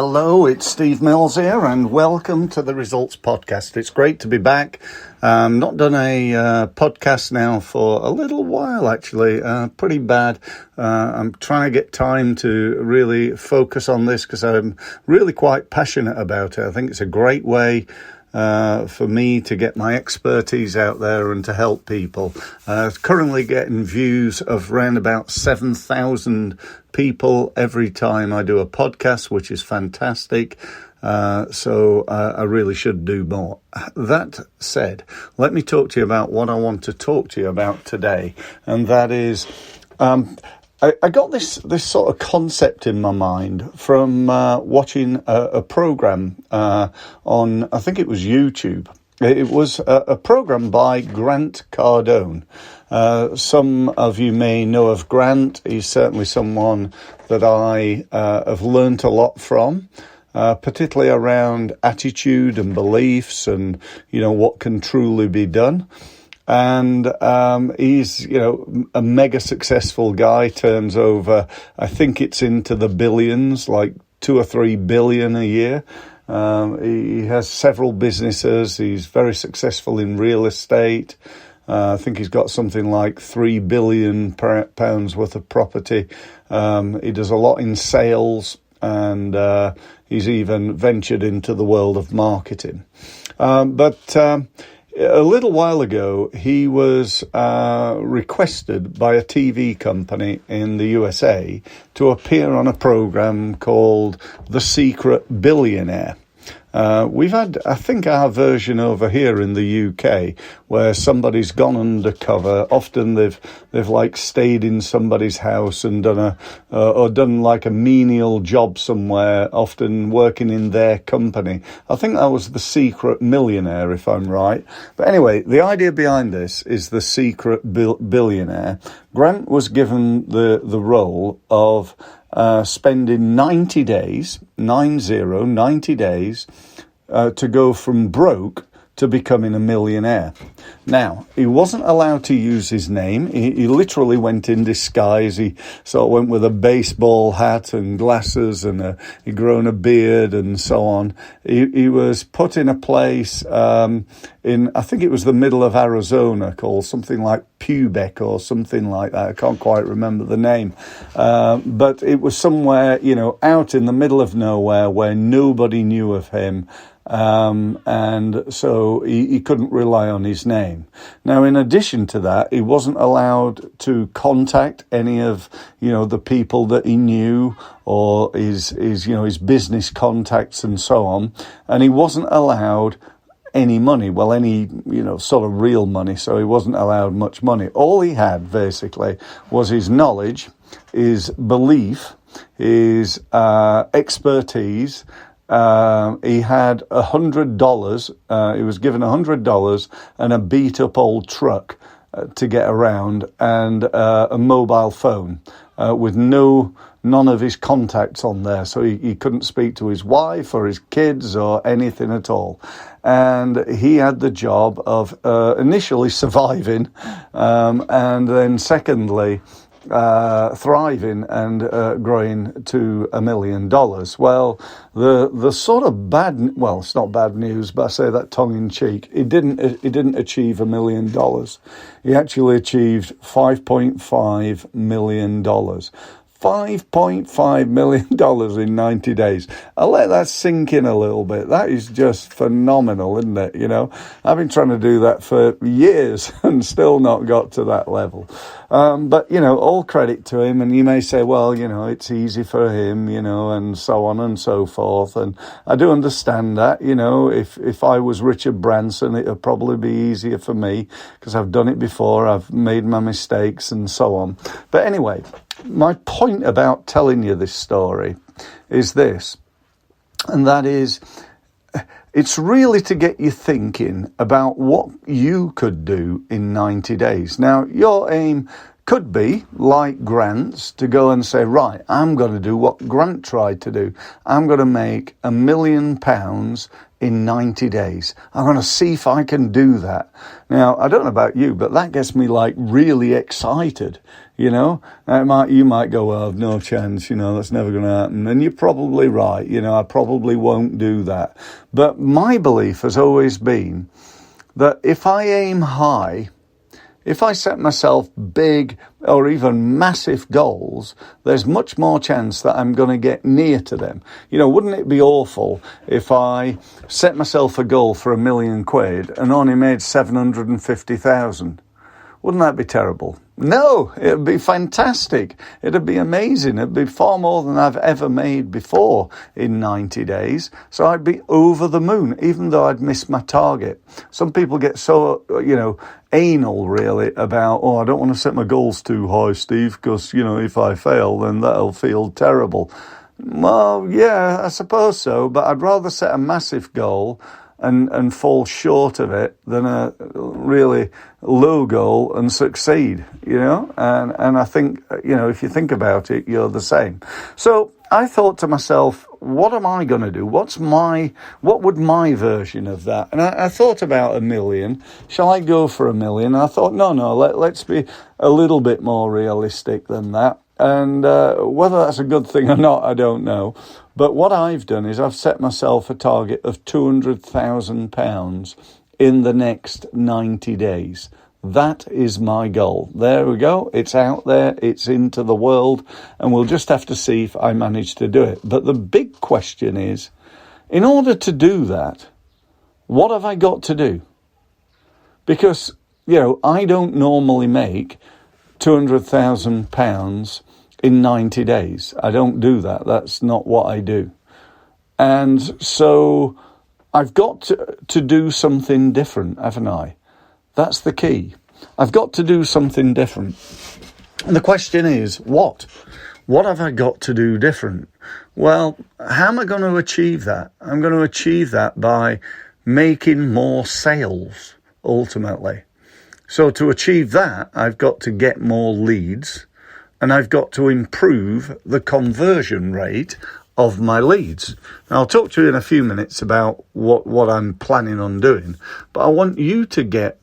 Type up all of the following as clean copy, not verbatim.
Hello, it's Steve Mills here, and welcome to the Results Podcast. It's great to be back. Not done a podcast now for a little while, actually. Pretty bad. I'm trying to get time to really focus on this because I'm really quite passionate about it. I think it's a great way for me to get my expertise out there and to help people. Currently getting views of around about 7,000 people every time I do a podcast, which is fantastic. So I really should do more. That said, let me talk to you about what I want to talk to you about today. And that is, I got this sort of concept in my mind from watching a program on, I think it was YouTube. It was a program by Grant Cardone. Some of you may know of Grant. He's certainly someone that I have learnt a lot from, particularly around attitude and beliefs and, what can truly be done. And he's, a mega successful guy, turns over, I think it's into the billions, like 2 or 3 billion a year. He has several businesses. He's very successful in real estate. I think he's got something like £3 billion worth of property. He does a lot in sales, and he's even ventured into the world of marketing. But a little while ago, he was requested by a TV company in the USA to appear on a program called The Secret Billionaire. We've had, I think, our version over here in the UK where somebody's gone undercover. Often they've like stayed in somebody's house and done like a menial job somewhere, often working in their company. I think that was The Secret Millionaire, if I'm right. But anyway, the idea behind this is The Secret Billionaire. Grant was given the role of spending 90 days, 90 days, to go from broke to becoming a millionaire. Now, he wasn't allowed to use his name. He literally went in disguise. He sort of went with a baseball hat and glasses, and he'd grown a beard and so on. He was put in a place in, I think it was the middle of Arizona, called something like Pubec or something like that. I can't quite remember the name. But it was somewhere, out in the middle of nowhere where nobody knew of him. And so he couldn't rely on his name. Now, in addition to that, he wasn't allowed to contact any of, the people that he knew or his business contacts and so on. And he wasn't allowed any money, any, sort of real money. So he wasn't allowed much money. All he had basically was his knowledge, his belief, his expertise. He had $100. He was given $100 and a beat up old truck to get around, and a mobile phone with none of his contacts on there, so he couldn't speak to his wife or his kids or anything at all. And he had the job of initially surviving, and then secondly, thriving and growing to $1 million. Well, the sort of it's not bad news, but I say that tongue in cheek. He didn't achieve $1 million. He actually achieved $5.5 million. $5.5 million in 90 days. I'll let that sink in a little bit. That is just phenomenal, isn't it? I've been trying to do that for years and still not got to that level. But, all credit to him. And you may say, well, it's easy for him, and so on and so forth. And I do understand that, if I was Richard Branson, it would probably be easier for me because I've done it before. I've made my mistakes and so on. But anyway, my point about telling you this story is this, and that is, it's really to get you thinking about what you could do in 90 days. Now, your aim could be, like Grant's, to go and say, right, I'm going to do what Grant tried to do. I'm going to make £1 million in 90 days. I'm going to see if I can do that. Now, I don't know about you, but that gets me like really excited, you know. You might go, well, I've no chance, you know, that's never going to happen. And you're probably right, you know, I probably won't do that. But my belief has always been that if I aim high, if I set myself big or even massive goals, there's much more chance that I'm going to get near to them. You know, wouldn't it be awful if I set myself a goal for £1 million and only made 750,000? Wouldn't that be terrible? No, it'd be fantastic. It'd be amazing. It'd be far more than I've ever made before in 90 days. So I'd be over the moon, even though I'd missed my target. Some people get so, you know, anal really about, I don't want to set my goals too high, Steve, because, you know, if I fail, then that'll feel terrible. Well, yeah, I suppose so, but I'd rather set a massive goal and fall short of it than a really low goal and succeed, you know? And I think, you know, if you think about it, you're the same. So I thought to myself, what am I going to do? What would my version of that? And I thought about £1 million. Shall I go for £1 million? I thought, no, let's be a little bit more realistic than that. And whether that's a good thing or not, I don't know. But what I've done is I've set myself a target of £200,000 in the next 90 days. That is my goal. There we go. It's out there. It's into the world. And we'll just have to see if I manage to do it. But the big question is, in order to do that, what have I got to do? Because, you know, I don't normally make £200,000 in 90 days. I don't do that. That's not what I do. And so I've got to do something different, haven't I? That's the key. I've got to do something different. And the question is, what? What have I got to do different? Well, how am I going to achieve that? I'm going to achieve that by making more sales, ultimately. So to achieve that, I've got to get more leads, and I've got to improve the conversion rate of my leads. Now, I'll talk to you in a few minutes about what I'm planning on doing, but I want you to get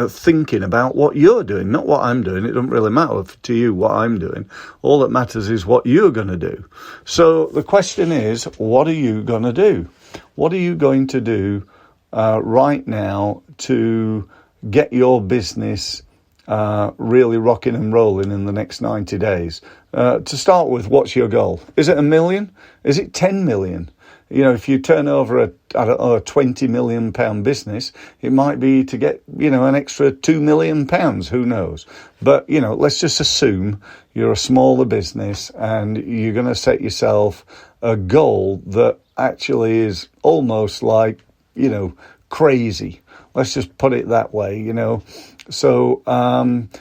thinking about what you're doing, not what I'm doing. It doesn't really matter to you what I'm doing. All that matters is what you're going to do. So the question is, what are you going to do? What are you going to do right now to get your business really rocking and rolling in the next 90 days. To start with, what's your goal? Is it £1 million? Is it 10 million? You know, if you turn over a £20 million business, it might be to get, you know, an extra £2 million. Who knows? But, you know, let's just assume you're a smaller business and you're going to set yourself a goal that actually is almost like, you know, crazy. Let's just put it that way, you know. So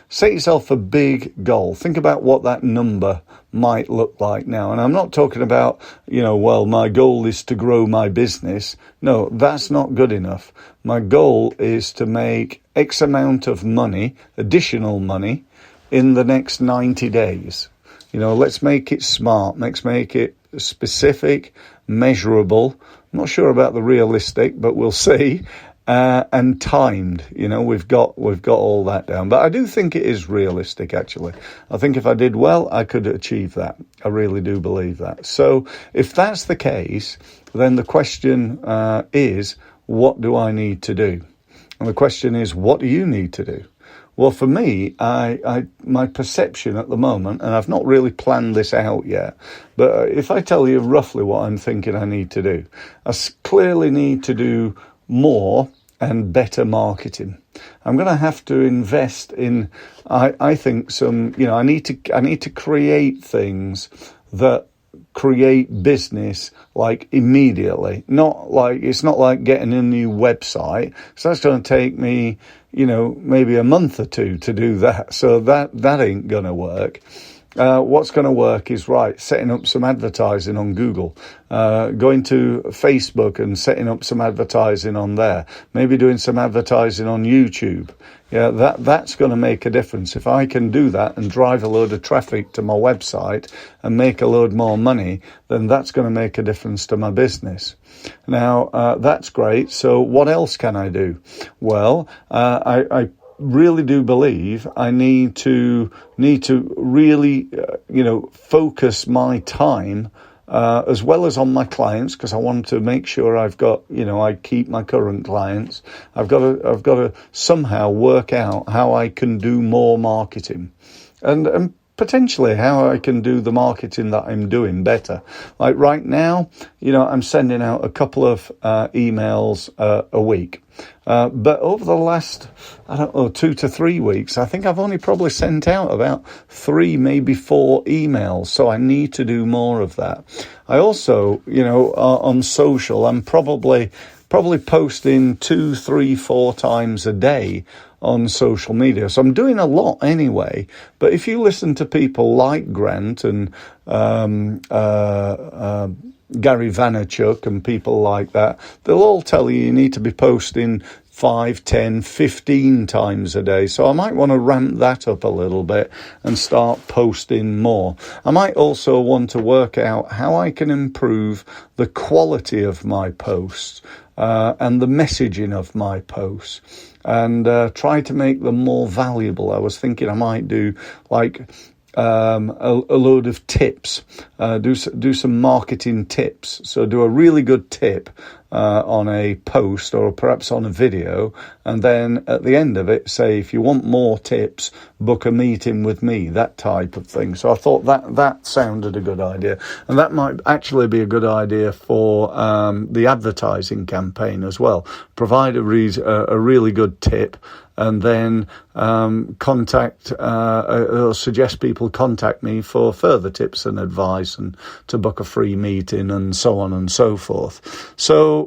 set yourself a big goal. Think about what that number might look like now. And I'm not talking about, you know, well, my goal is to grow my business. No, that's not good enough. My goal is to make X amount of money, additional money, in the next 90 days. You know, let's make it smart. Let's make it specific, measurable. I'm not sure about the realistic, but we'll see. And timed, you know, we've got all that down. But I do think it is realistic, actually. I think if I did well, I could achieve that. I really do believe that. So if that's the case, then the question is, what do I need to do? And the question is, what do you need to do? Well, for me, my perception at the moment, and I've not really planned this out yet, but if I tell you roughly what I'm thinking I need to do, I clearly need to do more and better marketing. I'm going to have to invest in, I think, some, you know, I need to create things that create business like immediately. It's not like getting a new website. So that's going to take me, you know, maybe a month or two to do that. So that ain't going to work. what's going to work is, right, setting up some advertising on Google, going to Facebook and setting up some advertising on there, maybe doing some advertising on YouTube. Yeah, that's going to make a difference. If I can do that and drive a load of traffic to my website and make a load more money, then that's going to make a difference to my business. Now, that's great. So what else can I do? Well, I really do believe I need to really, focus my time as well as on my clients, because I want to make sure I've got, I keep my current clients. I've got to somehow work out how I can do more marketing and potentially how I can do the marketing that I'm doing better. Like right now, I'm sending out a couple of emails a week. But over the last, 2 to 3 weeks, I think I've only probably sent out about 3, maybe 4 emails. So I need to do more of that. I also, on social, I'm probably posting 2, 3, 4 times a day on social media. So I'm doing a lot anyway. But if you listen to people like Grant and Gary Vaynerchuk and people like that, they'll all tell you need to be posting 5, 10, 15 times a day. So I might want to ramp that up a little bit and start posting more. I might also want to work out how I can improve the quality of my posts and the messaging of my posts, and try to make them more valuable. I was thinking I might do like a load of tips, do some marketing tips. So do a really good tip on a post or perhaps on a video, and then at the end of it say, if you want more tips, book a meeting with me, that type of thing. So I thought that sounded a good idea, and that might actually be a good idea for the advertising campaign as well. Provide a really good tip, and then suggest people contact me for further tips and advice and to book a free meeting and so on and so forth. So,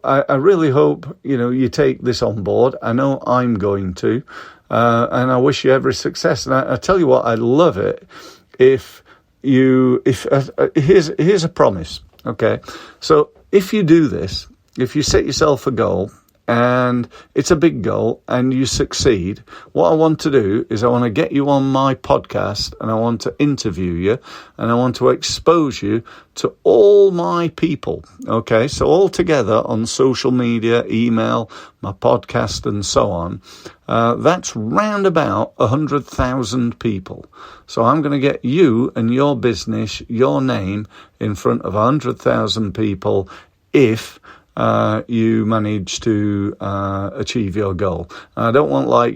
I really hope, you take this on board. I know I'm going to, and I wish you every success. And I tell you what, I'd love it if here's a promise. Okay. So if you do this, if you set yourself a goal, and it's a big goal and you succeed, what I want to do is I want to get you on my podcast, and I want to interview you, and I want to expose you to all my people. Okay, so all together on social media, email, my podcast and so on. That's round about 100,000 people. So I'm going to get you and your business, your name in front of 100,000 people if you manage to achieve your goal. I don't want I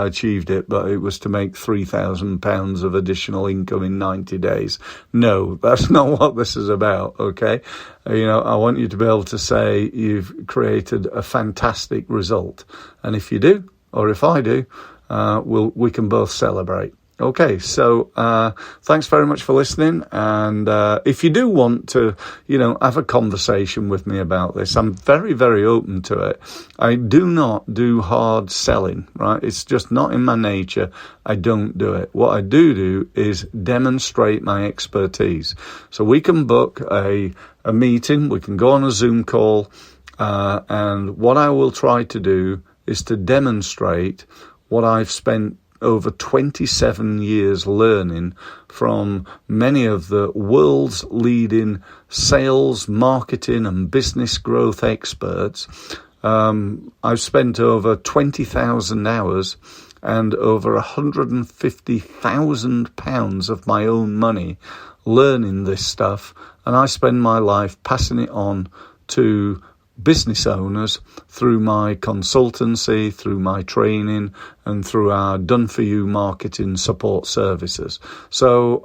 achieved it, but it was to make £3,000 of additional income in 90 days. No, that's not what this is about, okay? I want you to be able to say you've created a fantastic result. And if you do, or if I do, we can both celebrate. Okay, so thanks very much for listening, and if you do want to, have a conversation with me about this, I'm very, very open to it. I do not do hard selling, right? It's just not in my nature. I don't do it. What I do is demonstrate my expertise. So we can book a meeting, we can go on a Zoom call, and what I will try to do is to demonstrate what I've spent over 27 years learning from many of the world's leading sales, marketing and business growth experts. I've spent over 20,000 hours and over £150,000 of my own money learning this stuff, and I spend my life passing it on to business owners through my consultancy, through my training, and through our done-for-you marketing support services. So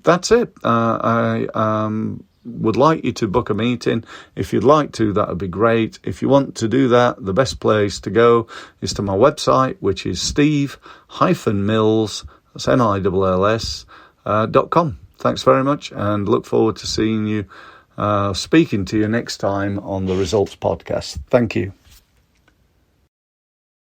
that's it. I would like you to book a meeting. If you'd like to, that would be great. If you want to do that, the best place to go is to my website, which is steve-mills, that's MILLS.com. Thanks very much, and look forward to seeing you, speaking to you next time on the Results Podcast. Thank you.